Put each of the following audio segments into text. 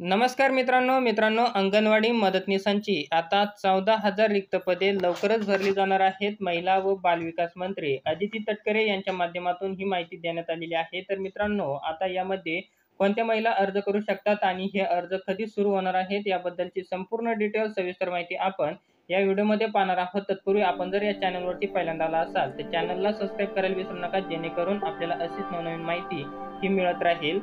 नमस्कार मित्रांनो अंगणवाडी मदतनीसांची आता 14,000 रिक्त पदे लवकरच भरली जाणार आहेत। महिला व बालविकास मंत्री अदिती तटकरे यांच्या माध्यमातून ही माहिती देण्यात आलेली आहे। तर मित्रांनो, आता यामध्ये कोणत्या महिला अर्ज करू शकतात आणि हे अर्ज कधी सुरू होणार आहेत याबद्दलची संपूर्ण डिटेल सविस्तर माहिती आपण या व्हिडिओमध्ये पाहणार आहोत। तत्पूर्वी आपण जर या चॅनलवरती पहिल्यांदा आला असाल तर चॅनलला सबस्क्राईब करायला विसरू नका, जेणेकरून आपल्याला अशीच नवनवीन माहिती ही मिळत राहील।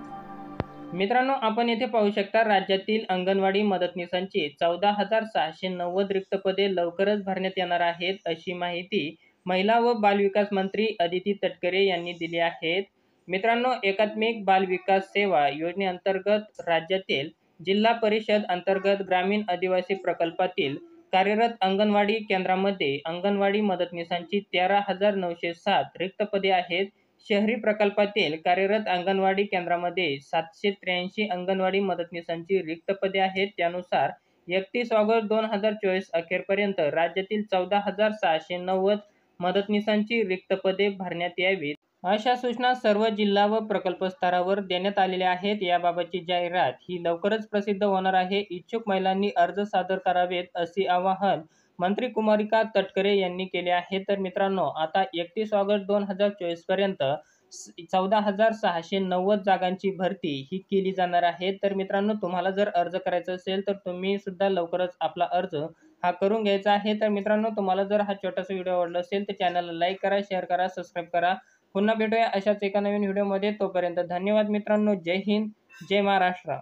मित्रांनो, आपण येथे पाहू शकता, राज्यातील अंगणवाडी मदतनीसांची 14,690 रिक्त पदे लवकरच भरण्यात येणार आहेत, अशी माहिती महिला व बालविकास मंत्री अदिती तटकरे यांनी दिली आहे। मित्रांनो, एकात्मिक बाल विकास सेवा योजनेअंतर्गत राज्यातील जिल्हा परिषद अंतर्गत ग्रामीण आदिवासी प्रकल्पातील कार्यरत अंगणवाडी केंद्रामध्ये अंगणवाडी मदतनीसांची 13,907 रिक्त पदे आहेत। शहरी प्रकल्पातील कार्यरत अंगणवाडी केंद्रामध्ये 783 अंगणवाडी मदतनीसांची रिक्त पदे आहेत। त्यानुसार 31 ऑगस्ट 2024 अखेरपर्यंत राज्यातील 14,690 मदतनीसांची रिक्त पदे भरण्यात यावीत, अशा सूचना सर्व जिल्हा व प्रकल्प स्तरावर देण्यात आलेल्या आहेत। याबाबतची जाहिरात ही लवकरच प्रसिद्ध होणार आहे। इच्छुक महिलांनी अर्ज सादर करावेत, असे आवाहन मंत्री कुमारिका तटकरे यांनी केले आहे। तर मित्रांनो, आता 31 ऑगस्ट 2024 पर्यंत 14,690 जागांची भरती ही केली जाणार आहे। तर मित्रांनो, तुम्हाला जर अर्ज करायचा असेल तर तुम्ही सुद्धा लवकरच आपला अर्ज हा करून घ्यायचा आहे। तर मित्रांनो, तुम्हाला जर हा छोटासा व्हिडिओ आवडला असेल तर चॅनलला लाईक करा, शेअर करा, सबस्क्राईब करा। पुन्हा भेटूया अशाच एका नवीन व्हिडिओमध्ये। तोपर्यंत धन्यवाद मित्रांनो। जय हिंद, जय महाराष्ट्र।